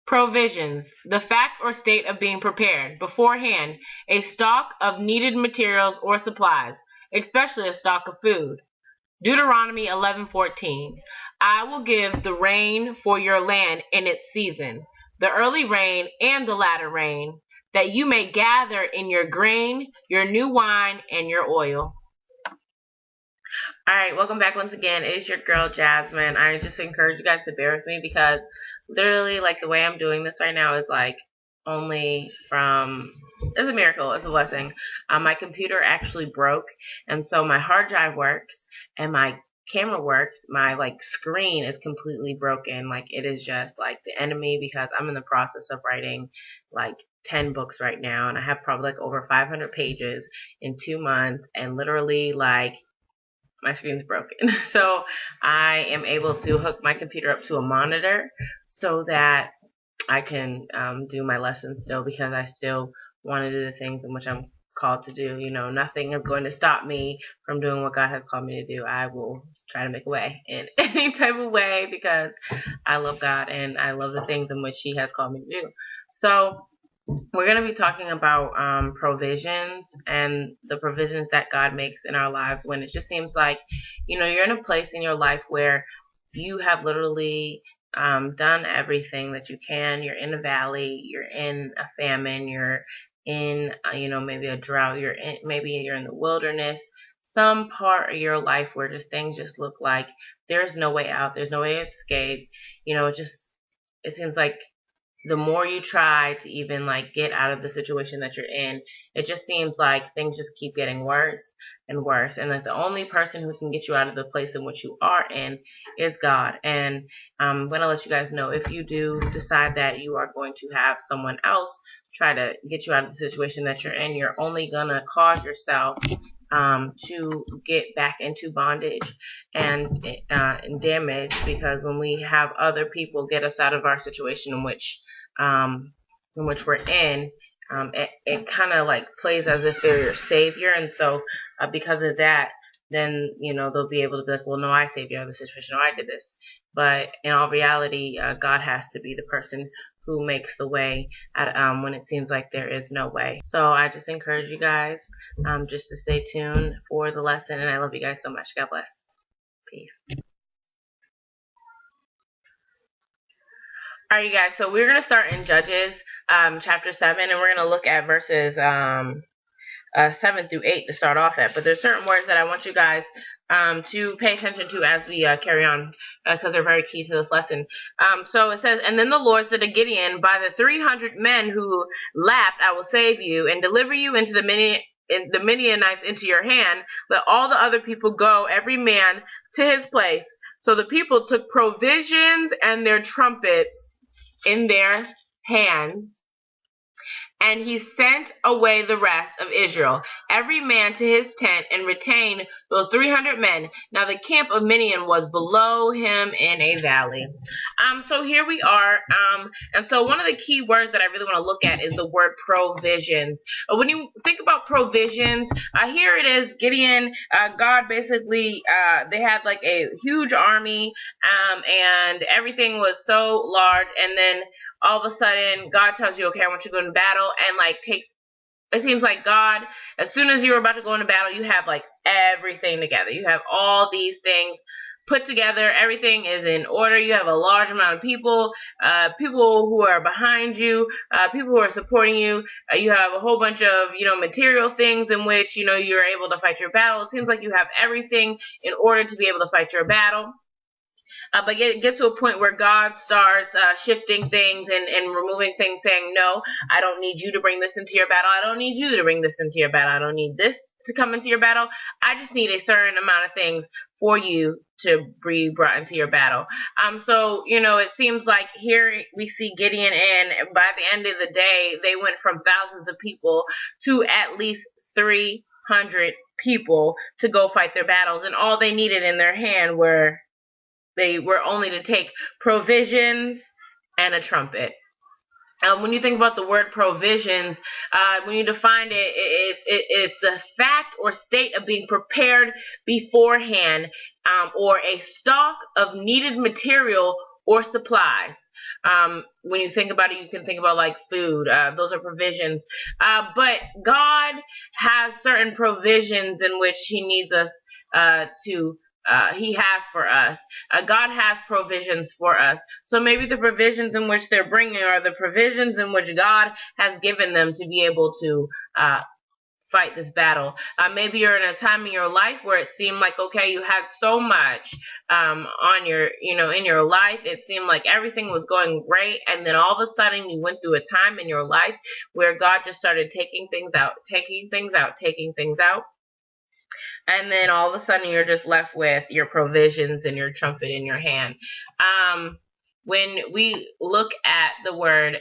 Provisions, the fact or state of being prepared beforehand, a stock of needed materials or supplies, especially a stock of food. Deuteronomy 11:14. I will give the rain for your land in its season, the early rain and the latter rain, that you may gather in your grain, your new wine, and your oil. Alright, welcome back once again. It is your girl Jasmine. I just encourage you guys to bear with me because literally, like, the way I'm doing this right now is like only from, it's a miracle, it's a blessing. My computer actually broke, and so my hard drive works and my camera works. My like screen is completely broken. Like, it is just like the enemy, because I'm in the process of writing like 10 books right now, and I have probably like over 500 pages in 2 months, and literally like my screen's broken. So I am able to hook my computer up to a monitor so that I can do my lessons still, because I still want to do the things in which I'm called to do. You know, nothing is going to stop me from doing what God has called me to do. I will try to make a way in any type of way, because I love God and I love the things in which He has called me to do. So we're going to be talking about provisions and the provisions that God makes in our lives when it just seems like, you know, you're in a place in your life where you have literally done everything that you can. You're in a valley, you're in a famine, you're in, maybe a drought, maybe you're in the wilderness, some part of your life where just things just look like there's no way out, there's no way to escape. It seems like the more you try to even like get out of the situation that you're in, it just seems like things just keep getting worse and worse. And that the only person who can get you out of the place in which you are in is God. And I'm going to let you guys know, if you do decide that you are going to have someone else try to get you out of the situation that you're in, you're only going to cause yourself to get back into bondage and damage, because when we have other people get us out of our situation in which we're in, it kind of like plays as if they're your savior. And so because of that, then they'll be able to be like, well, no, I saved you out of the situation, or I did this. But in all reality, God has to be the person who makes the way when it seems like there is no way. So I just encourage you guys just to stay tuned for the lesson, and I love you guys so much. God bless. Peace. Alright, you guys, so we're going to start in Judges chapter 7, and we're going to look at verses 7 through 8 to start off at. But there's certain words that I want you guys to pay attention to as we carry on, because they're very key to this lesson. So it says, and then the Lord said to Gideon, by the 300 men who lapped, I will save you and deliver you into the Midianites into your hand. Let all the other people go, every man to his place. So the people took provisions and their trumpets in their hands, and he sent away the rest of Israel, every man to his tent, and retained those 300 men. Now the camp of Midian was below him in a valley. So here we are. And so one of the key words that I really want to look at is the word provisions. When you think about provisions, here it is, Gideon, God basically, they had like a huge army, and everything was so large, and then all of a sudden God tells you, okay, I want you to go into battle, and like it seems like God, as soon as you're about to go into battle, you have like everything together. You have all these things put together. Everything is in order. You have a large amount of people, people who are behind you, people who are supporting you. You have a whole bunch of, material things in which, you're able to fight your battle. It seems like you have everything in order to be able to fight your battle. But it gets to a point where God starts shifting things and removing things, saying, no, I don't need you to bring this into your battle. I don't need you to bring this into your battle. I don't need this to come into your battle. I just need a certain amount of things for you to be brought into your battle. So, it seems like here we see Gideon, and by the end of the day, they went from thousands of people to at least 300 people to go fight their battles. And all they needed in their hand were only to take provisions and a trumpet. When you think about the word provisions, when you define it's the fact or state of being prepared beforehand, or a stock of needed material or supplies. When you think about it, you can think about like food. Those are provisions. But God has certain provisions in which He needs us to. He has for us. God has provisions for us. So maybe the provisions in which they're bringing are the provisions in which God has given them to be able to fight this battle. Maybe you're in a time in your life where it seemed like, okay, you had so much on your, in your life. It seemed like everything was going great. And then all of a sudden you went through a time in your life where God just started taking things out, taking things out, taking things out. And then all of a sudden you're just left with your provisions and your trumpet in your hand. When we look at the word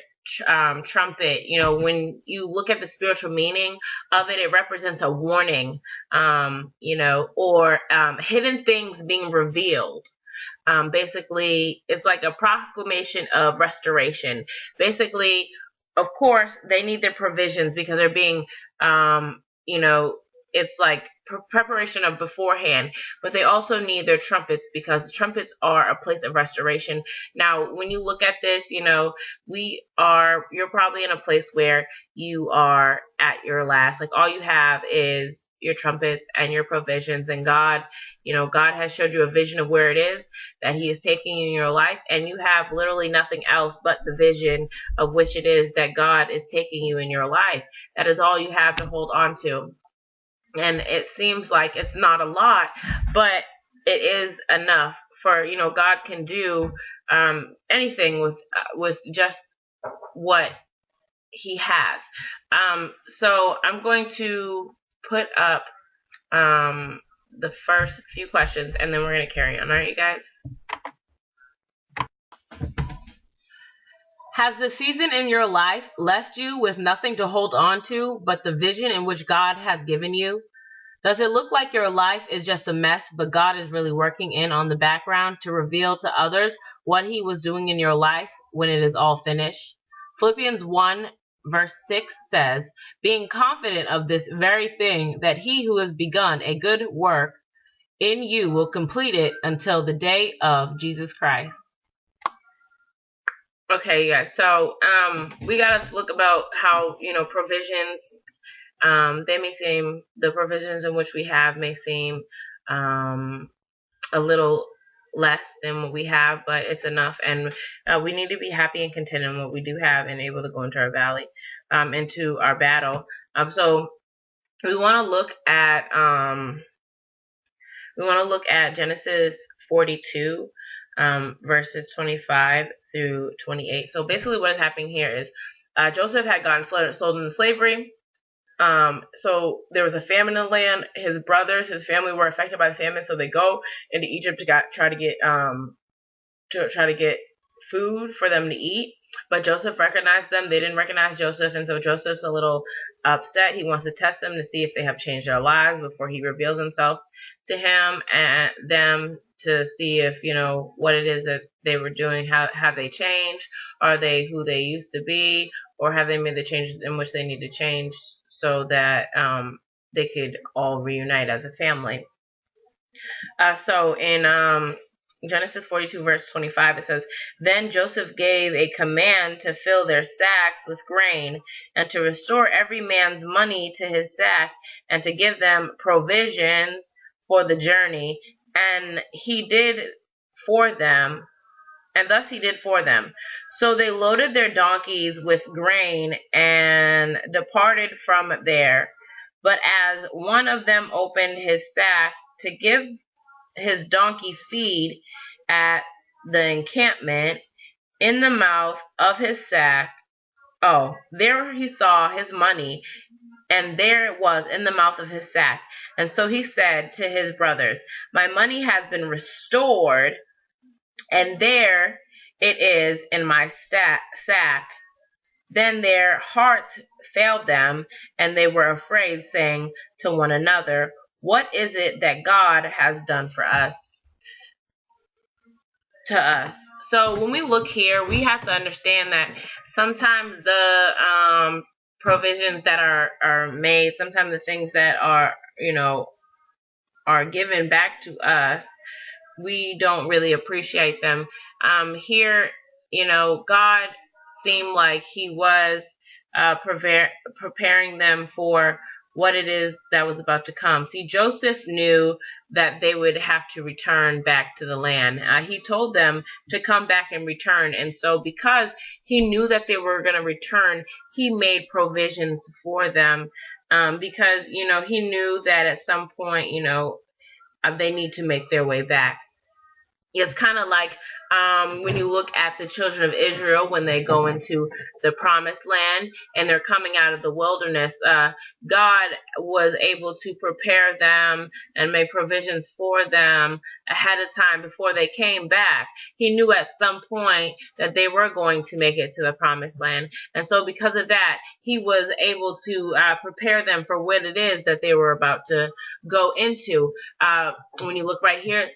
trumpet, when you look at the spiritual meaning of it, it represents a warning, or hidden things being revealed. Basically, it's like a proclamation of restoration. Basically, of course, they need their provisions because they're being, it's like preparation of beforehand, but they also need their trumpets because the trumpets are a place of restoration. Now, when you look at this, you're probably in a place where you are at your last. Like all you have is your trumpets and your provisions, and God has showed you a vision of where it is that He is taking you in your life, and you have literally nothing else but the vision of which it is that God is taking you in your life. That is all you have to hold on to. And it seems like it's not a lot, but it is enough for, God can do anything with just what He has. So I'm going to put up the first few questions, and then we're going to carry on. All right, you guys? Has the season in your life left you with nothing to hold on to but the vision in which God has given you? Does it look like your life is just a mess, but God is really working in on the background to reveal to others what He was doing in your life when it is all finished? Philippians 1 verse 6 says, being confident of this very thing, that He who has begun a good work in you will complete it until the day of Jesus Christ. Okay, guys, so we gotta look about how, provisions, the provisions in which we have may seem a little less than what we have, but it's enough, and we need to be happy and content in what we do have and able to go into our valley, into our battle. So we want to look at Genesis 42, verses 25 through 28. So basically what is happening here is Joseph had gotten sold into slavery. So there was a famine in the land. His brothers, his family were affected by the famine, so they go into Egypt to try to get food for them to eat. But Joseph recognized them. They didn't recognize Joseph, and so Joseph's a little upset. He wants to test them to see if they have changed their lives before he reveals himself to him and them, to see if, what it is that they were doing. Have they changed? Are they who they used to be? Or have they made the changes in which they need to change so that they could all reunite as a family? So in Genesis 42 verse 25, it says, then Joseph gave a command to fill their sacks with grain, and to restore every man's money to his sack, and to give them provisions for the journey. And he did for them. And thus he did for them. So they loaded their donkeys with grain and departed from there. But as one of them opened his sack to give his donkey feed at the encampment, in the mouth of his sack, there he saw his money, and there it was in the mouth of his sack. And so he said to his brothers, my money has been restored, and there it is in my sack. Then their hearts failed them, and they were afraid, saying to one another, what is it that God has done for us? To us. So when we look here, we have to understand that sometimes the provisions that are made, sometimes the things that are given back to us, we don't really appreciate them. Here, God seemed like he was preparing them for what it is that was about to come. See, Joseph knew that they would have to return back to the land. He told them to come back and return. And so because he knew that they were going to return, he made provisions for them, because, he knew that at some point, they need to make their way back. It's kind of like when you look at the children of Israel when they go into the promised land and they're coming out of the wilderness. God was able to prepare them and make provisions for them ahead of time before they came back. He knew at some point that they were going to make it to the promised land. And so because of that, he was able to prepare them for what it is that they were about to go into. When you look right here,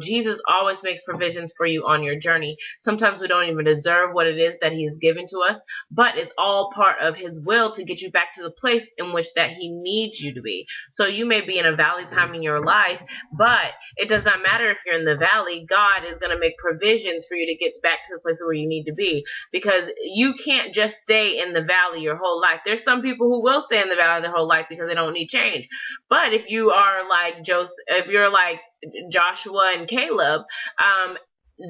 Jesus always makes provisions for you on your journey. Sometimes we don't even deserve what it is that he has given to us, but it's all part of his will to get you back to the place in which that he needs you to be. So you may be in a valley time in your life, but it does not matter if you're in the valley. God is going to make provisions for you to get back to the place where you need to be, because you can't just stay in the valley your whole life. There's some people who will stay in the valley their whole life because they don't need change. But if you are like Joseph, if you're like Joshua and Caleb,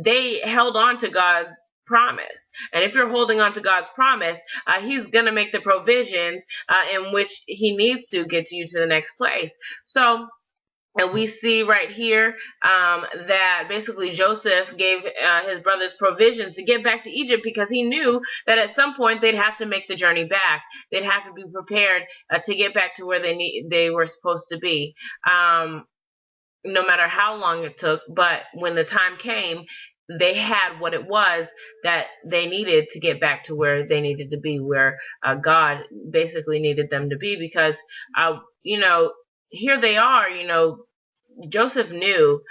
they held on to God's promise. And if you're holding on to God's promise, he's going to make the provisions in which he needs to get you to the next place. So, and we see right here that basically Joseph gave his brothers provisions to get back to Egypt because he knew that at some point they'd have to make the journey back. They'd have to be prepared to get back to where they were supposed to be. No matter how long it took, but when the time came, they had what it was that they needed to get back to where they needed to be, where God basically needed them to be, because, here they are, Joseph knew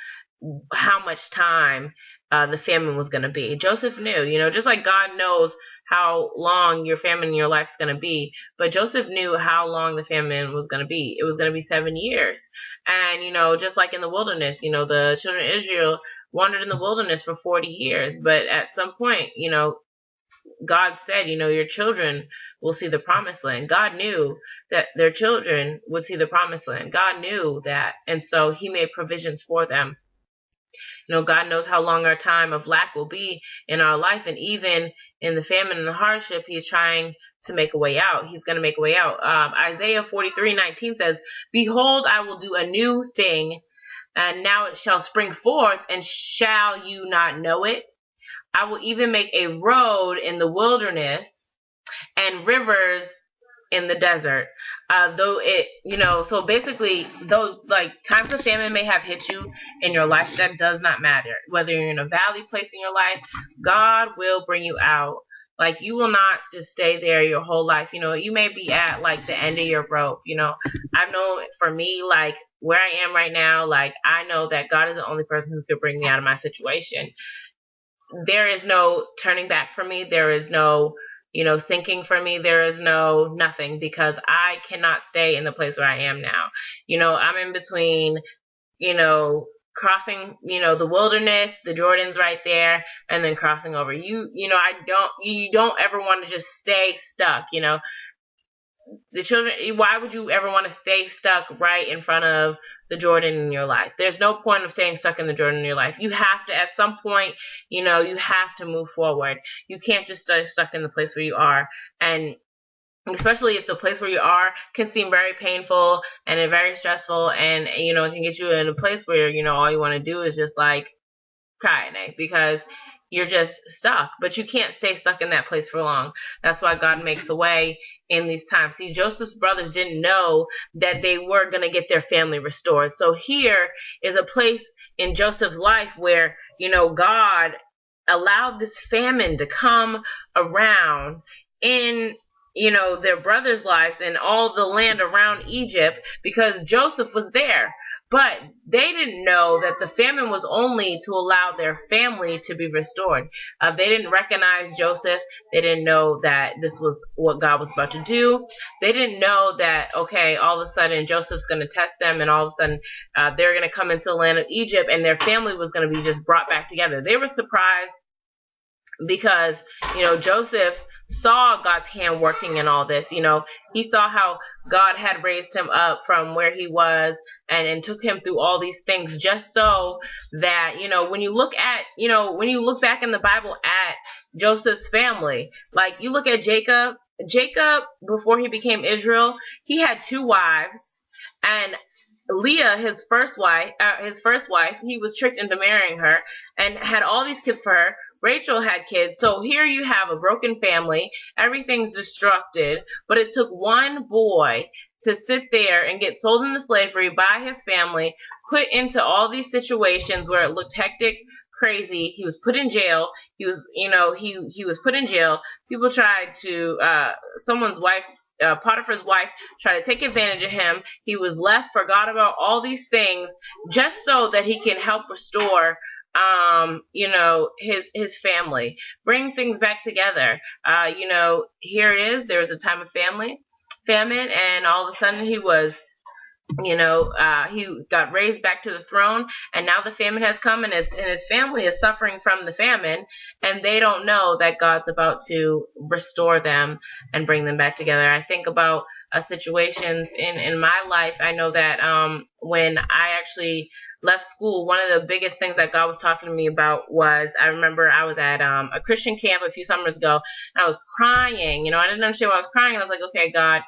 how much time the famine was going to be. Joseph knew, just like God knows how long your famine in your life is going to be, but Joseph knew how long the famine was going to be. It was going to be 7 years. And, just like in the wilderness, the children of Israel wandered in the wilderness for 40 years. But at some point, God said, your children will see the promised land. God knew that their children would see the promised land. God knew that. And so he made provisions for them. God knows how long our time of lack will be in our life. And even in the famine and the hardship, he's trying to make a way out. He's going to make a way out. Isaiah 43:19 says, "Behold, I will do a new thing, and now it shall spring forth, and shall you not know it? I will even make a road in the wilderness and rivers in the desert." So basically, those like times of famine may have hit you in your life. That does not matter. Whether you're in a valley place in your life, God will bring you out. Like, you will not just stay there your whole life. You may be at like the end of your rope. I know for me, like where I am right now, like I know that God is the only person who could bring me out of my situation. There is no turning back for me. There is no, sinking for me. There is no nothing, because I cannot stay in the place where I am now. I'm in between, crossing, the wilderness, the Jordan's right there, and then crossing over. You don't ever want to just stay stuck, the children, why would you ever want to stay stuck right in front of the Jordan in your life? There's no point of staying stuck in the Jordan in your life. You have to, at some point, you have to move forward. You can't just stay stuck in the place where you are. And especially if the place where you are can seem very painful and very stressful, and, it can get you in a place where, all you want to do is just like cry, because you're just stuck. But you can't stay stuck in that place for long. That's why God makes a way in these times. See, Joseph's brothers didn't know that they were going to get their family restored. So here is a place in Joseph's life where, God allowed this famine to come around in, their brothers' lives and all the land around Egypt, because Joseph was there. But they didn't know that the famine was only to allow their family to be restored. They didn't recognize Joseph. They didn't know that this was what God was about to do. They didn't know that, okay, all of a sudden Joseph's going to test them, and all of a sudden they're going to come into the land of Egypt, and their family was going to be just brought back together. They were surprised because, Joseph saw God's hand working in all this. He saw how God had raised him up from where he was and took him through all these things just so that, when you look back in the Bible at Joseph's family, like you look at Jacob, before he became Israel, he had 2 wives, and Leah, his first wife, he was tricked into marrying her and had all these kids for her. Rachel had kids. So here you have a broken family. Everything's destructed. But it took one boy to sit there and get sold into slavery by his family, put into all these situations where it looked hectic, crazy. He was put in jail. He was put in jail. People tried to, someone's wife, Potiphar's wife, tried to take advantage of him. He was left, forgot about all these things just so that he can help restore his family, bring things back together. Here it is. There was a time of famine, and all of a sudden he got raised back to the throne, and now the famine has come, and his family is suffering from the famine, and they don't know that God's about to restore them and bring them back together. I think about situations in my life. I know that when I actually left school, one of the biggest things that God was talking to me about was, I remember I was at a Christian camp a few summers ago, and I was crying. I didn't understand why I was crying. I was like, okay, God,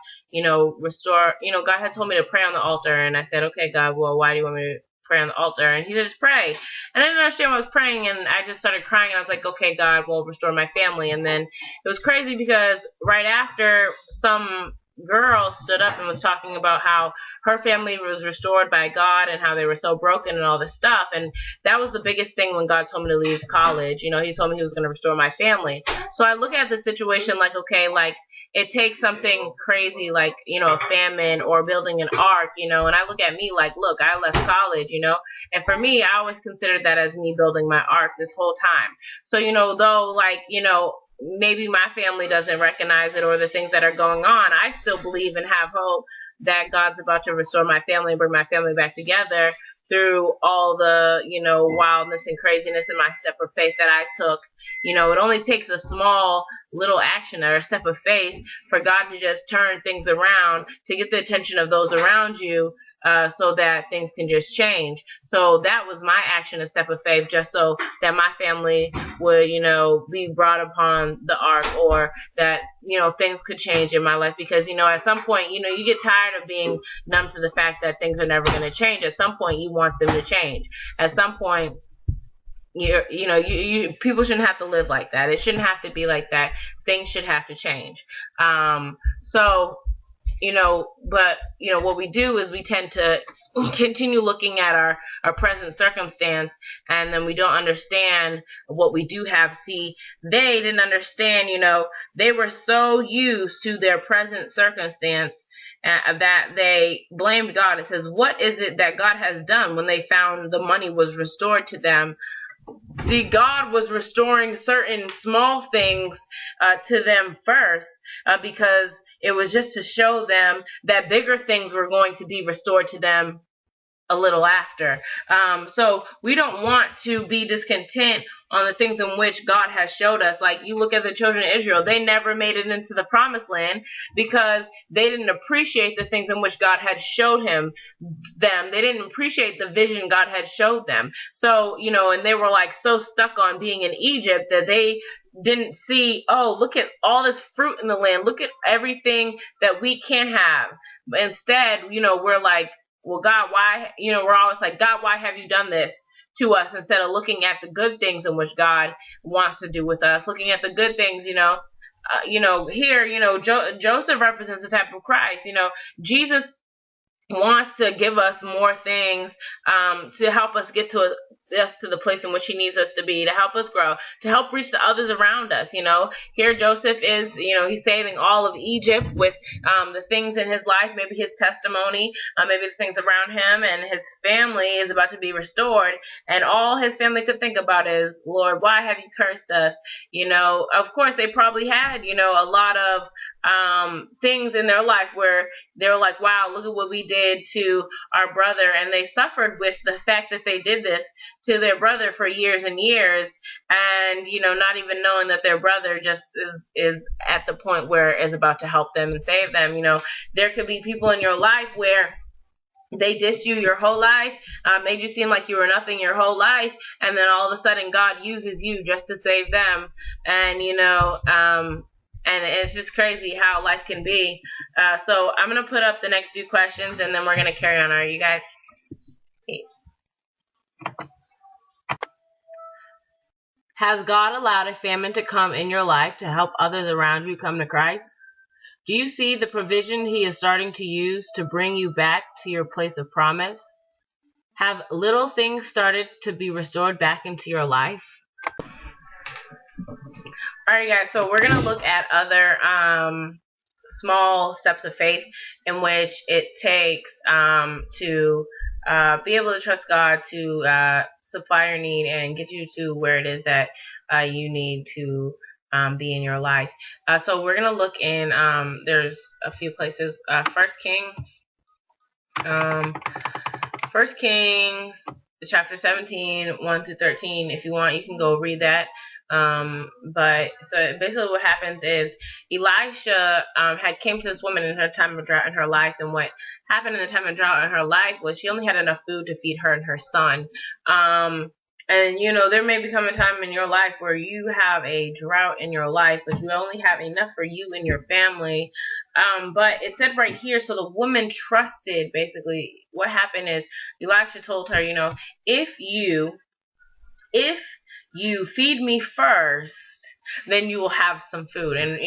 restore. God had told me to pray on the altar, and I said, okay, God, well, why do you want me to pray on the altar? And he said, just pray. And I didn't understand why I was praying, and I just started crying, and I was like, okay, God, well, restore my family. And then it was crazy because right after, some girl stood up and was talking about how her family was restored by God and how they were so broken and all this stuff. And that was the biggest thing when God told me to leave college. He told me he was going to restore my family. So I look at the situation like, okay, like it takes something crazy like, a famine or building an ark, and I look at me like, look, I left college, and for me, I always considered that as me building my ark this whole time. So, though like, maybe my family doesn't recognize it or the things that are going on, I still believe and have hope that God's about to restore my family and bring my family back together through all the, wildness and craziness in my step of faith that I took. It only takes a small little action or a step of faith for God to just turn things around, to get the attention of those around you, so that things can just change. So that was my action, a step of faith, just so that my family would, be brought upon the ark, or that, things could change in my life. Because, at some point, you get tired of being numb to the fact that things are never going to change. At some point, you want them to change. At some point, people shouldn't have to live like that. It shouldn't have to be like that. Things should have to change. But what we do is we tend to continue looking at our present circumstance, and then we don't understand what we do have. See, they didn't understand, they were so used to their present circumstance that they blamed God. It says, what is it that God has done when they found the money was restored to them? See, God was restoring certain small things to them first, because it was just to show them that bigger things were going to be restored to them a little after. So we don't want to be discontent on the things in which God has showed us. Like, you look at the children of Israel, they never made it into the promised land because they didn't appreciate the things in which God had showed them. They didn't appreciate the vision God had showed them. So, and they were like so stuck on being in Egypt that they didn't see, oh, look at all this fruit in the land. Look at everything that we can have. But instead, we're like, well, God, why, we're always like, God, why have you done this to us? Instead of looking at the good things in which God wants to do with us, looking at the good things, here, Joseph represents the type of Christ. Jesus wants to give us more things to help us get to us to the place in which he needs us to be, to help us grow, to help reach the others around us. Here Joseph is, he's saving all of Egypt with the things in his life, maybe his testimony, maybe the things around him, and his family is about to be restored. And all his family could think about is, Lord, why have you cursed us? Of course, they probably had, a lot of things in their life where they were like, wow, look at what we did to our brother. And they suffered with the fact that they did this to their brother for years and years. And, not even knowing that their brother just is at the point where is about to help them and save them. There could be people in your life where they dissed you your whole life, made you seem like you were nothing your whole life, and then all of a sudden God uses you just to save them. And and it's just crazy how life can be. So I'm gonna put up the next few questions, and then we're gonna carry on. Are you guys? Has God allowed a famine to come in your life to help others around you come to Christ? Do you see the provision he is starting to use to bring you back to your place of promise? Have little things started to be restored back into your life? Alright guys, so we're going to look at other small steps of faith in which it takes to be able to trust God to supply your need and get you to where it is that you need to be in your life. So we're going to look in, there's a few places. First Kings, chapter 17, 1 through 13. If you want, you can go read that. But so basically what happens is Elisha had came to this woman in her time of drought in her life, and what happened in the time of drought in her life was she only had enough food to feed her and her son. And there may be a time in your life where you have a drought in your life, but you only have enough for you and your family. But it said right here, so the woman trusted. Basically what happened is Elisha told her, if you feed me first, then you will have some food. And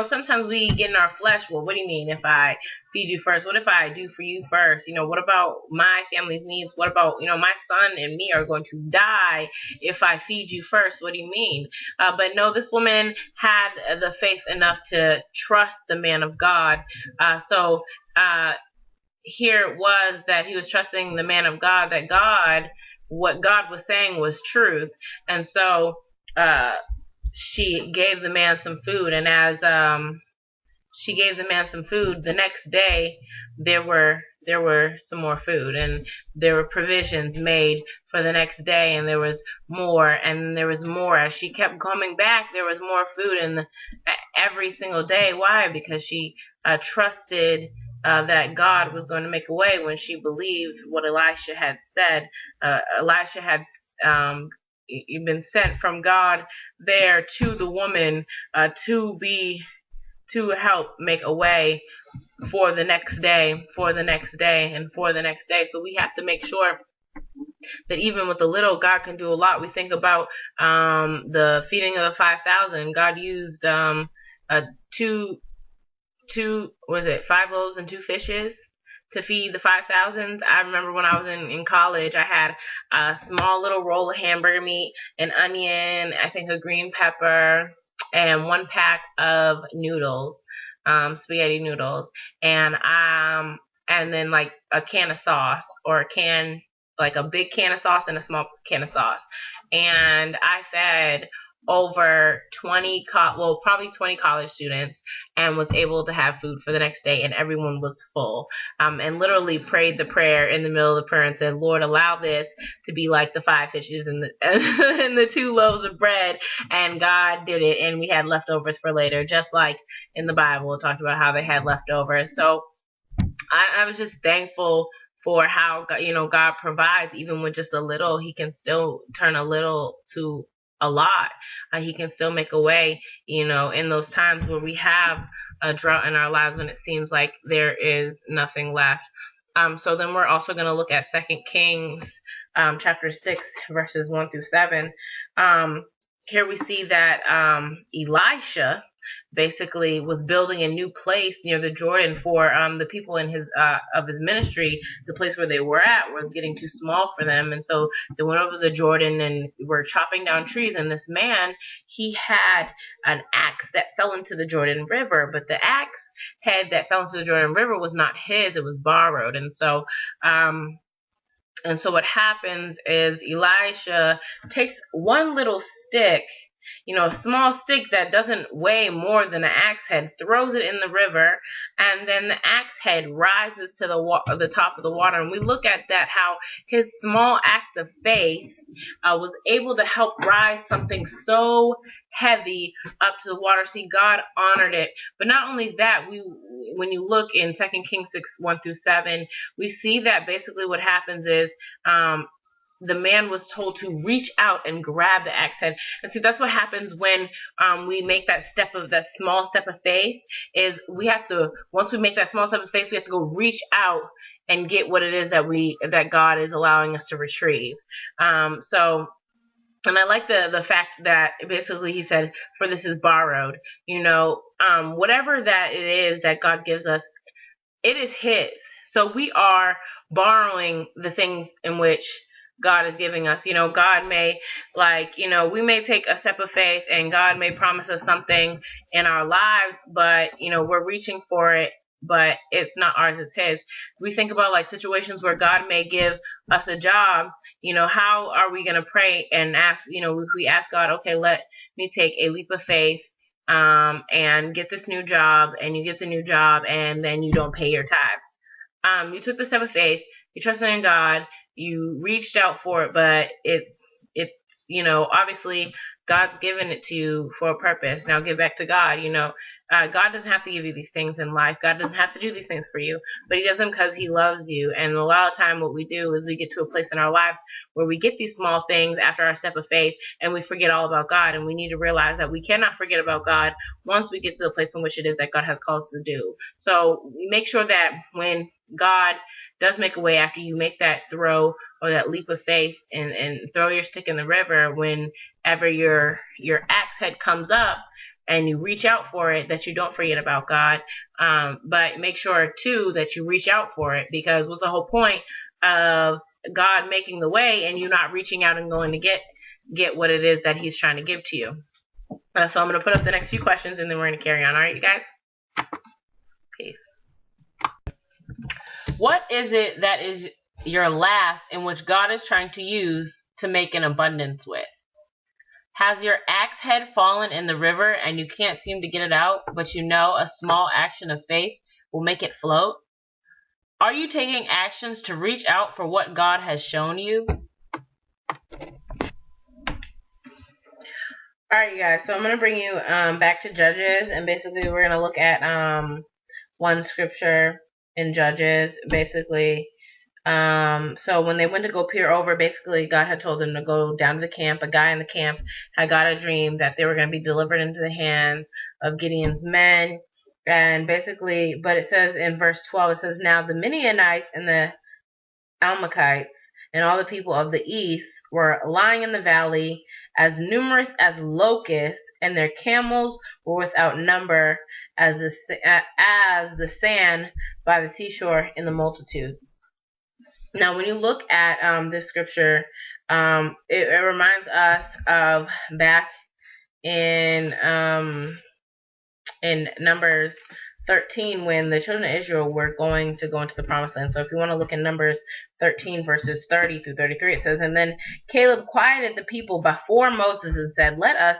sometimes we get in our flesh, well, what do you mean if I feed you first? What if I do for you first? What about my family's needs? What about, my son and me are going to die if I feed you first? What do you mean? But no, this woman had the faith enough to trust the man of God. Here it was that he was trusting the man of God, that what God was saying was truth. And so she gave the man some food, and as she gave the man some food, the next day there were some more food, and there were provisions made for the next day, and there was more, and there was more. As she kept coming back, there was more food every single day. Why? Because she trusted that God was going to make a way when she believed what Elisha had said. Elisha had been sent from God there to the woman to help make a way for the next day, for the next day, and for the next day. So we have to make sure that even with the little, God can do a lot. We think about the feeding of the 5,000. God used 5 loaves and 2 fishes to feed the 5,000. I remember when I was in college, I had a small little roll of hamburger meat, an onion, I think a green pepper, and 1 pack of noodles, spaghetti noodles, and then like a can of sauce, or a big can of sauce and a small can of sauce. And I fed over probably 20 college students, and was able to have food for the next day, and everyone was full, and literally prayed the prayer in the middle of the prayer and said, Lord, allow this to be like the 5 fishes and the 2 loaves of bread. And God did it, and we had leftovers for later, just like in the Bible it talked about how they had leftovers. So I was just thankful for how God provides. Even with just a little, he can still turn a little to a lot. He can still make a way, in those times where we have a drought in our lives, when it seems like there is nothing left. So then we're also going to look at 2 Kings chapter 6 verses 1 through 7. Here we see that Elisha basically was building a new place near the Jordan for the people in his of his ministry. The place where they were at was getting too small for them, and so they went over the Jordan and were chopping down trees. And this man, he had an axe that fell into the Jordan River, but the axe head that fell into the Jordan River was not his; it was borrowed. And so what happens is Elisha takes one little stick, a small stick that doesn't weigh more than an axe head, throws it in the river, and then the axe head rises to the top of the water. And we look at that, how his small act of faith was able to help rise something so heavy up to the water. See, God honored it. But not only that, when you look in 2 Kings 6:1-7, we see that basically what happens is the man was told to reach out and grab the axe head. And see, that's what happens when we make that small step of faith. Is we have to, once we make that small step of faith, we have to go reach out and get what it is that God is allowing us to retrieve. And I like the fact that basically he said, "For this is borrowed." Whatever that it is that God gives us, it is His. So we are borrowing the things in which God is giving us. God may, we may take a step of faith and God may promise us something in our lives, but, we're reaching for it, but it's not ours, it's His. We think about situations where God may give us a job. How are we going to pray and ask, if we ask God, okay, let me take a leap of faith and get this new job, and you get the new job and then you don't pay your tithes. You took the step of faith, you trusted in God, you reached out for it, but it's obviously God's given it to you for a purpose. Now give back to God. God doesn't have to give you these things in life. God doesn't have to do these things for you, but He does them because He loves you. And a lot of time what we do is we get to a place in our lives where we get these small things after our step of faith and we forget all about God. And we need to realize that we cannot forget about God once we get to the place in which it is that God has called us to do. So make sure that when God does make a way after you make that throw or that leap of faith and throw your stick in the river, whenever your axe head comes up and you reach out for it, that you don't forget about God. But make sure too that you reach out for it, because what's the whole point of God making the way and you not reaching out and going to get what it is that He's trying to give to you? So I'm going to put up the next few questions and then we're going to carry on. All right, you guys? Peace. What is it that is your last in which God is trying to use to make an abundance with? Has your axe head fallen in the river and you can't seem to get it out, but a small action of faith will make it float? Are you taking actions to reach out for what God has shown you? Alright, you guys, so I'm going to bring you back to Judges, and basically we're going to look at one scripture in Judges, basically. So when they went to go peer over, basically God had told them to go down to the camp. A guy in the camp had got a dream that they were going to be delivered into the hand of Gideon's men. And basically, but it says in verse 12, it says, "Now the Midianites and the Amalekites and all the people of the east were lying in the valley, as numerous as locusts, and their camels were without number as the sand by the seashore in the multitude." Now, when you look at this scripture, it reminds us of back in Numbers 13, when the children of Israel were going to go into the promised land. So if you want to look in Numbers 13 verses 30-33, it says, "And then Caleb quieted the people before Moses and said, 'Let us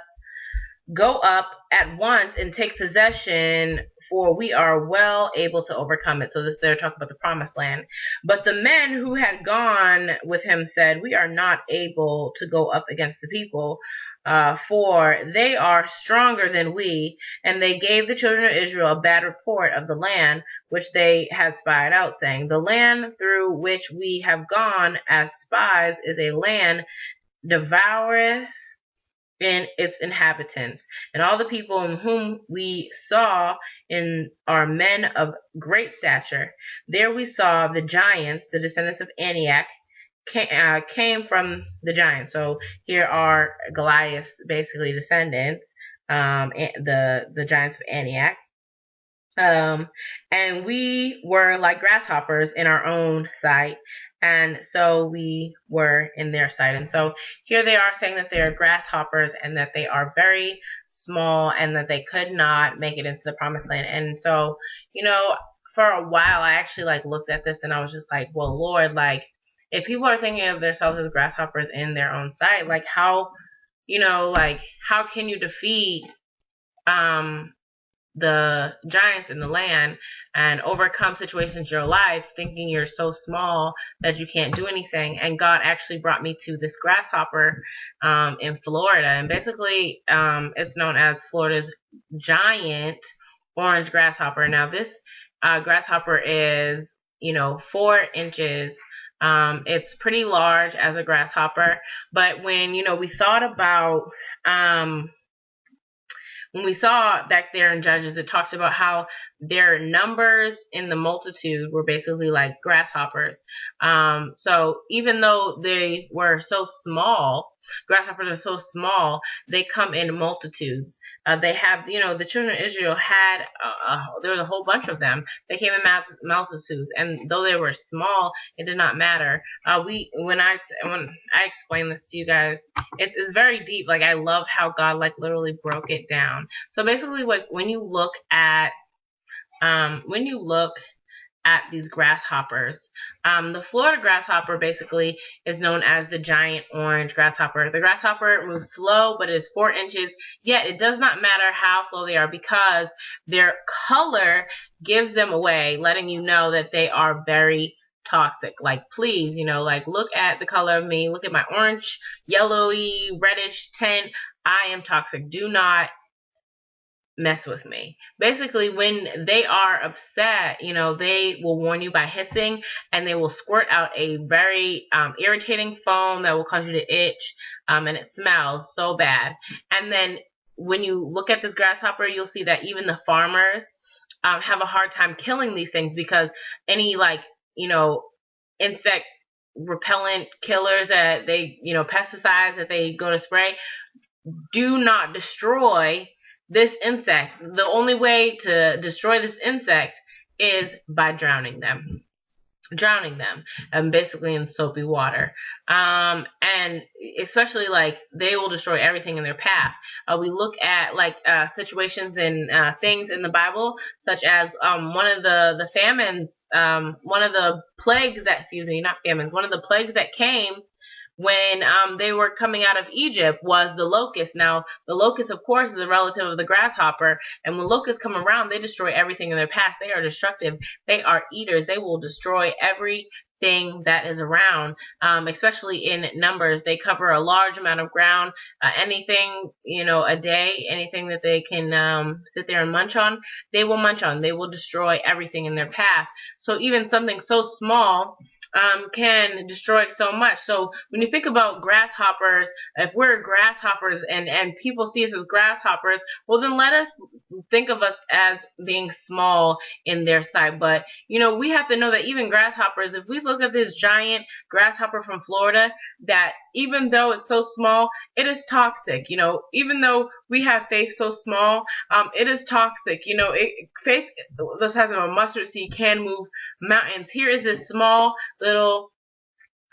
go up at once and take possession, for we are well able to overcome it.'" So they're talking about the promised land. "But the men who had gone with him said, 'We are not able to go up against the people, for they are stronger than we.' And they gave the children of Israel a bad report of the land which they had spied out, saying, 'The land through which we have gone as spies is a land devoureth in its inhabitants, and all the people whom we saw in are men of great stature. There we saw the giants, the descendants of Anak, came from the giants.'" So here are Goliath's basically descendants. the giants of Antioch. Um, and we were like grasshoppers in our own sight, and so we were in their sight. And so here they are saying that they are grasshoppers and that they are very small and that they could not make it into the promised land. And so, for a while I actually like looked at this and I was just like, well, Lord, like if people are thinking of themselves as grasshoppers in their own sight, like how, like how can you defeat um the giants in the land and overcome situations in your life thinking you're so small that you can't do anything? And God actually brought me to this grasshopper in Florida, and basically it's known as Florida's giant orange grasshopper. Now this grasshopper is 4 inches. It's pretty large as a grasshopper, but when we thought about when we saw back there in Judges, it talked about how their numbers in the multitude were basically like grasshoppers. So even though they were so small, grasshoppers are so small, they come in multitudes. They have, the children of Israel had, there was a whole bunch of them. They came in multitudes, and though they were small, it did not matter. When I explain this to you guys, it's very deep. Like I love how God like literally broke it down. So basically, like when you look at these grasshoppers, the Florida grasshopper basically is known as the giant orange grasshopper. The grasshopper moves slow, but it is 4 inches. Yet it does not matter how slow they are because their color gives them away, letting you know that they are very toxic. Like please, like look at the color of me. Look at my orange, yellowy, reddish tint. I am toxic. Do not mess with me. Basically, when they are upset, they will warn you by hissing, and they will squirt out a very irritating foam that will cause you to itch, and it smells so bad. And then when you look at this grasshopper, you'll see that even the farmers have a hard time killing these things because any insect repellent killers that they, pesticides that they go to spray do not destroy this insect. The only way to destroy this insect is by drowning them, basically in soapy water. And especially like they will destroy everything in their path. We look at like situations and things in the Bible, such as one of the famines, one of the plagues that, not famines, one of the plagues that came when they were coming out of Egypt was the locust. Now, the locust, of course, is a relative of the grasshopper, and when locusts come around, they destroy everything in their path. They are destructive. They are eaters. They will destroy everything that is around, especially in numbers. They cover a large amount of ground. Anything, a day, anything that they can sit there and munch on, they will munch on. They will destroy everything in their path. So even something so small can destroy so much. So when you think about grasshoppers, if we're grasshoppers and people see us as grasshoppers, well then let us think of us as being small in their sight. But we have to know that even grasshoppers, if we look at this giant grasshopper from Florida, that even though it's so small, it is toxic. Even though we have faith so small, it is toxic. Faith the size of a mustard seed can move mountains. Here is this small little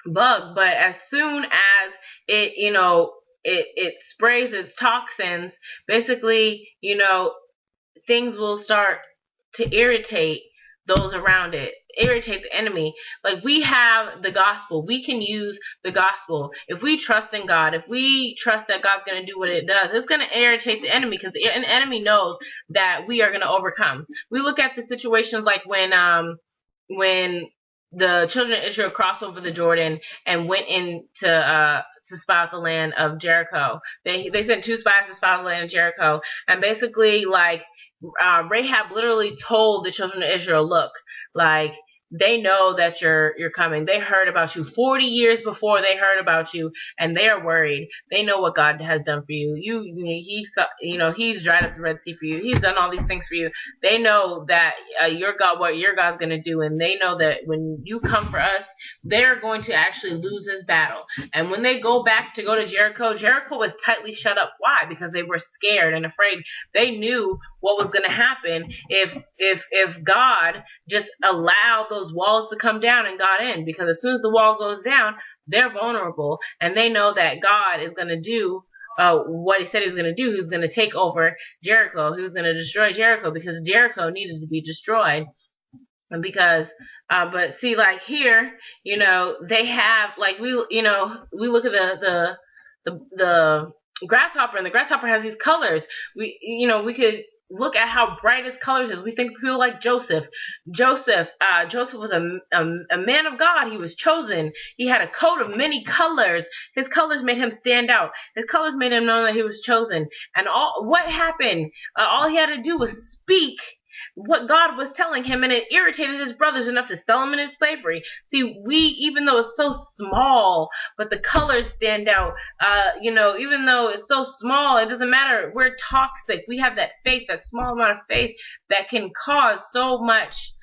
bug, but as soon as it it sprays its toxins, basically things will start to irritate those around it, irritate the enemy. Like we have the gospel, we can use the gospel. If we trust in God, if we trust that God's going to do what it does, it's going to irritate the enemy because the enemy knows that we are going to overcome. We look at the situations like when the children of Israel crossed over the Jordan and went in to spy out the land of Jericho. They sent 2 spies to spy out the land of Jericho, and basically like Rahab literally told the children of Israel, look, like they know that you're coming. They heard about you 40 years before they heard about you, and they are worried. They know what God has done for you. He's dried up the Red Sea for you. He's done all these things for you. They know that your God, what your God's going to do, and they know that when you come for us, they're going to actually lose this battle. And when they go to Jericho, Jericho was tightly shut up. Why? Because they were scared and afraid. They knew what was going to happen if God just allowed those walls to come down and got in. Because as soon as the wall goes down, they're vulnerable, and they know that God is going to do what he said he was going to do. He was going to take over Jericho. He was going to destroy Jericho, because Jericho needed to be destroyed. And because, but see, like here, they have, like, we look at the grasshopper, and the grasshopper has these colors. We could look at how bright his colors is. We think of people like Joseph. Joseph was a man of God. He was chosen. He had a coat of many colors. His colors made him stand out. His colors made him know that he was chosen. And what happened? All he had to do was speak what God was telling him, and it irritated his brothers enough to sell him into slavery. See, even though it's so small, but the colors stand out, even though it's so small, it doesn't matter. We're toxic. We have that faith, that small amount of faith that can cause so much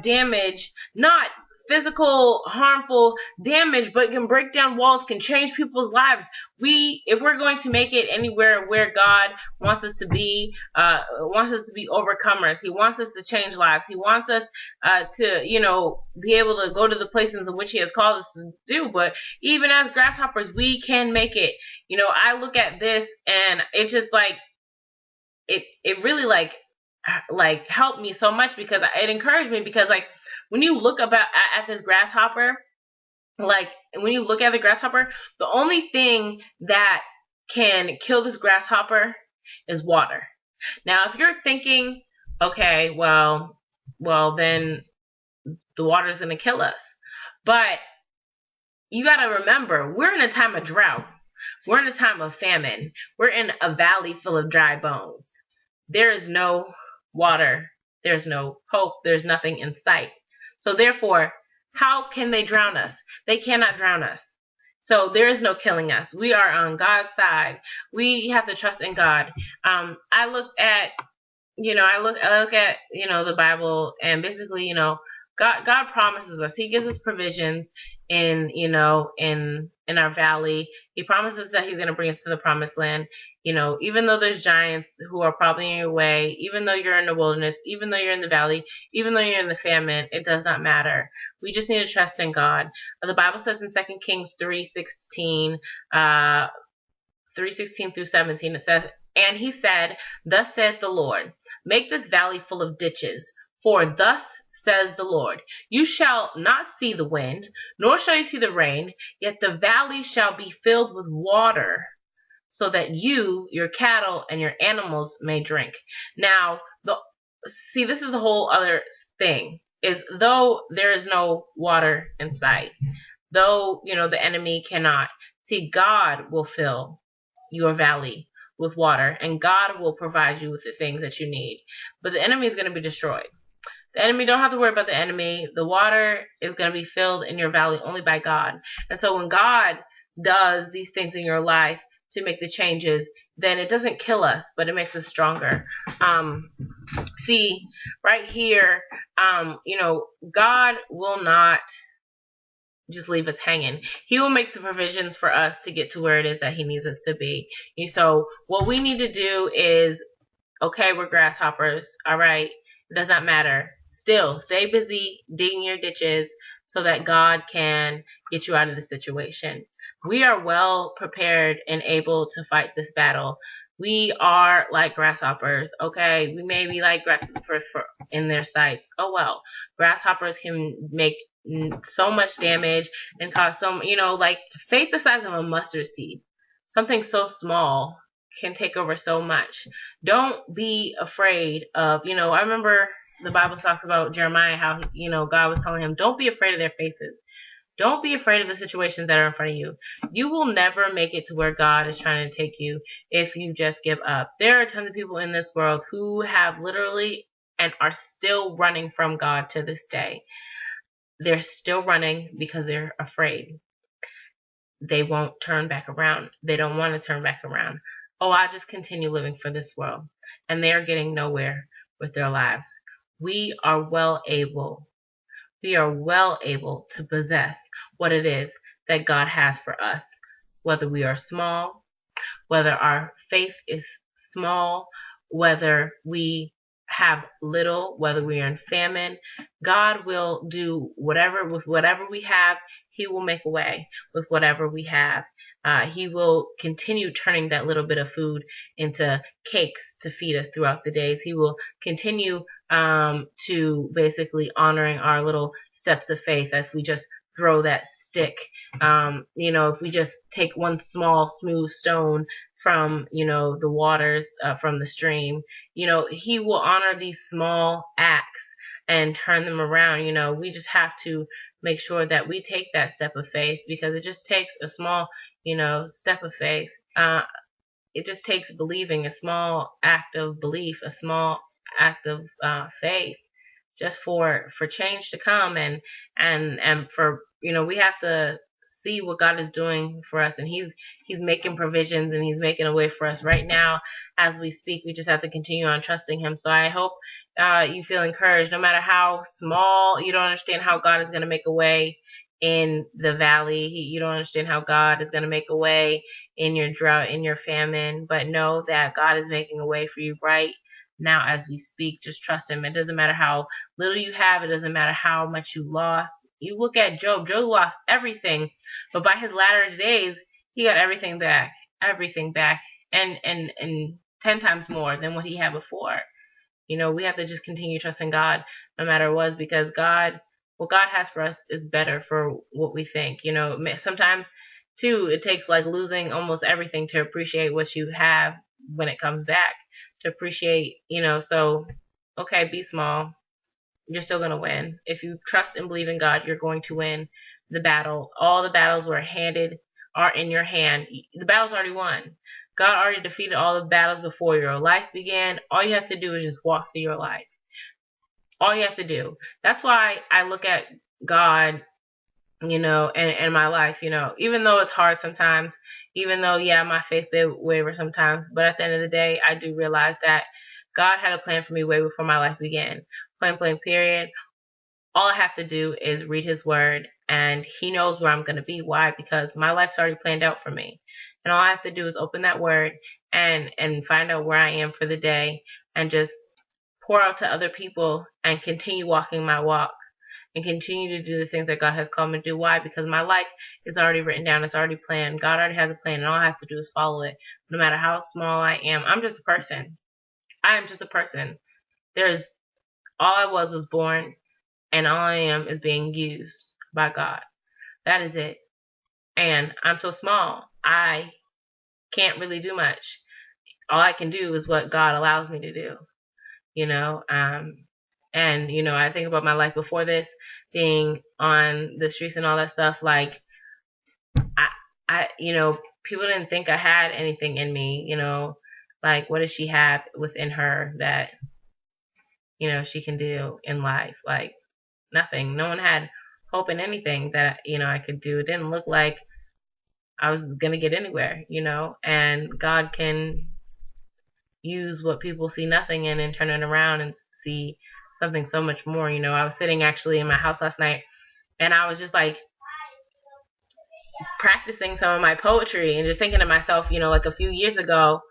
damage, not physical harmful damage, but can break down walls, can change people's lives. If we're going to make it anywhere where God wants us to be overcomers. He wants us to change lives. He wants us to be able to go to the places in which he has called us to do. But even as grasshoppers, we can make it. I look at this, and it just it really helped me so much, because it encouraged me, because when you look at this grasshopper, when you look at the grasshopper, the only thing that can kill this grasshopper is water. Now, if you're thinking, okay, well, then the water is going to kill us. But you got to remember, we're in a time of drought. We're in a time of famine. We're in a valley full of dry bones. There is no water. There's no hope. There's nothing in sight. So therefore, how can they drown us? They cannot drown us. So there is no killing us. We are on God's side. We have to trust in God. I look at the Bible, and basically, God promises us. He gives us provisions in our valley. He promises that he's going to bring us to the promised land. Even though there's giants who are probably in your way, even though you're in the wilderness, even though you're in the valley, even though you're in the famine, it does not matter. We just need to trust in God. The Bible says in 2 Kings 3:16 through 17, it says, "And he said, Thus saith the Lord, make this valley full of ditches, for thus says the Lord, you shall not see the wind, nor shall you see the rain, yet the valley shall be filled with water, so that you, your cattle, and your animals may drink." Now, this is the whole other thing, is though there is no water in sight, though, the enemy cannot, see, God will fill your valley with water, and God will provide you with the things that you need. But the enemy is going to be destroyed. The enemy, don't have to worry about the enemy. The water is going to be filled in your valley only by God. And so when God does these things in your life to make the changes, then it doesn't kill us, but it makes us stronger. See, right here, God will not just leave us hanging. He will make the provisions for us to get to where it is that he needs us to be. And so what we need to do is, okay, we're grasshoppers. All right. It does not matter. Still, stay busy digging your ditches so that God can get you out of the situation. We are well prepared and able to fight this battle. We are like grasshoppers, okay? We may be like grasshoppers in their sights. Oh well. Grasshoppers can make so much damage and cause faith the size of a mustard seed. Something so small can take over so much. Don't be afraid of, I remember the Bible talks about Jeremiah, how, God was telling him, don't be afraid of their faces. Don't be afraid of the situations that are in front of you. You will never make it to where God is trying to take you if you just give up. There are tons of people in this world who have literally and are still running from God to this day. they're still running because they're afraid. They won't turn back around. They don't want to turn back around. Oh, I'll just continue living for this world. And they are getting nowhere with their lives. We are well able, we are well able to possess what it is that God has for us, whether we are small, whether our faith is small, whether we have little, whether we are in famine. God will do whatever with whatever we have. He will make a way with whatever we have. He will continue turning that little bit of food into cakes to feed us throughout the days. He will continue to basically honoring our little steps of faith if we just throw that stick. If we just take one small smooth stone from, the waters, from the stream, he will honor these small acts and turn them around. We just have to make sure that we take that step of faith, because it just takes a small, step of faith. It just takes believing, a small act of belief, a small act of faith, just for change to come, and for, we have to see what God is doing for us, and he's making provisions, and he's making a way for us right now as we speak. We just have to continue on trusting him. So I hope you feel encouraged, no matter how small. You don't understand how God is going to make a way in the valley. You don't understand how God is going to make a way in your drought, in your famine, but know that God is making a way for you right now as we speak. Just trust him. It doesn't matter how little you have. It doesn't matter how much you lost. You look at Job. Job lost everything, but by his latter days, he got everything back, and 10 times more than what he had before. We have to just continue trusting God no matter what, because what God has for us is better for what we think. Sometimes too, it takes like losing almost everything to appreciate what you have when it comes back, to appreciate, so, okay, be small. You're still going to win. If you trust and believe in God, you're going to win the battle. All the battles are in your hand. The battle's already won. God already defeated all the battles before your life began. All you have to do is just walk through your life. All you have to do. That's why I look at God, and my life, even though it's hard sometimes, even though, yeah, my faith wavers sometimes, but at the end of the day, I do realize that God had a plan for me way before my life began. Point blank period. All I have to do is read his word, and he knows where I'm going to be. Why? Because my life's already planned out for me. And all I have to do is open that word and find out where I am for the day, and just pour out to other people and continue walking my walk, and continue to do the things that God has called me to do. Why? Because my life is already written down. It's already planned. God already has a plan, and all I have to do is follow it. No matter how small I am, I'm just a person. I am just a person. All I was born, and all I am is being used by God. That is it. And I'm so small, I can't really do much. All I can do is what God allows me to do, and, I think about my life before this, being on the streets and all that stuff. Like, people didn't think I had anything in me, like, what does she have within her that, she can do in life? Like, nothing. No one had hope in anything that, I could do. It didn't look like I was going to get anywhere, and God can use what people see nothing in and turn it around and see something so much more. I was sitting actually in my house last night, and I was just like practicing some of my poetry and just thinking to myself, like a few years ago,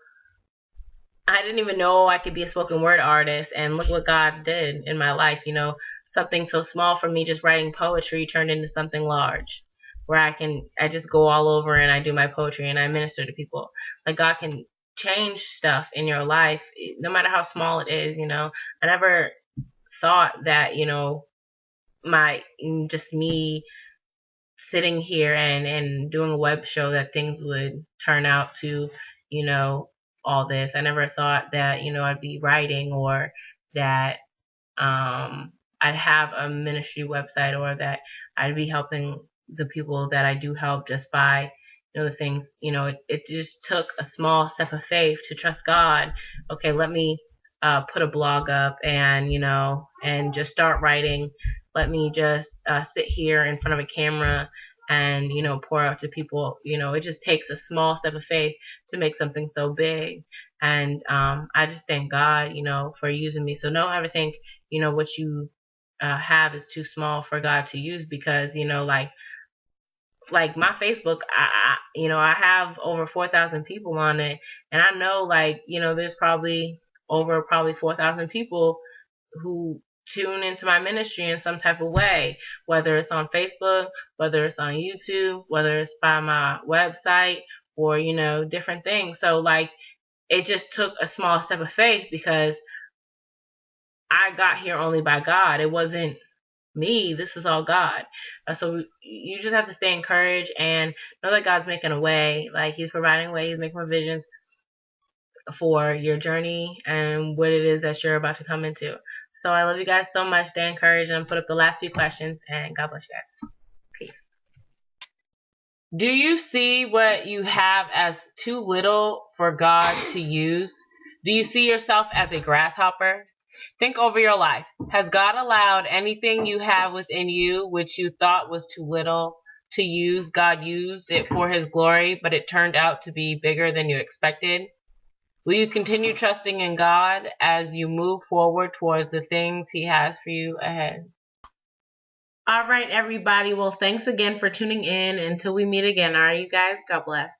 I didn't even know I could be a spoken word artist, and look what God did in my life. Something so small for me, just writing poetry, turned into something large, where I just go all over and I do my poetry and I minister to people. Like, God can change stuff in your life, no matter how small it is. I never thought that, just me sitting here and doing a web show, that things would turn out to, all this. I never thought that, I'd be writing, or that I'd have a ministry website, or that I'd be helping the people that I do help just by, the things, it just took a small step of faith to trust God. Okay, let me put a blog up, and, and just start writing let me just sit here in front of a camera and, pour out to people. It just takes a small step of faith to make something so big. And I just thank God, for using me. So don't ever think, what you have is too small for God to use, because, like my Facebook, I have over 4,000 people on it, and I know, there's probably over 4,000 people who tune into my ministry in some type of way, whether it's on Facebook, whether it's on YouTube, whether it's by my website, or different things. So it just took a small step of faith, because I got here only by God. It wasn't me. This is all God. So you just have to stay encouraged and know that God's making a way. Like, He's providing a way. He's making provisions for your journey and what it is that you're about to come into. So I love you guys so much. Stay encouraged, and put up the last few questions, and God bless you guys. Peace. Do you see what you have as too little for God to use? Do you see yourself as a grasshopper? Think over your life. Has God allowed anything you have within you which you thought was too little to use? God used it for His glory, but it turned out to be bigger than you expected. Will you continue trusting in God as you move forward towards the things He has for you ahead? All right, everybody. Well, thanks again for tuning in. Until we meet again. All right, you guys. God bless.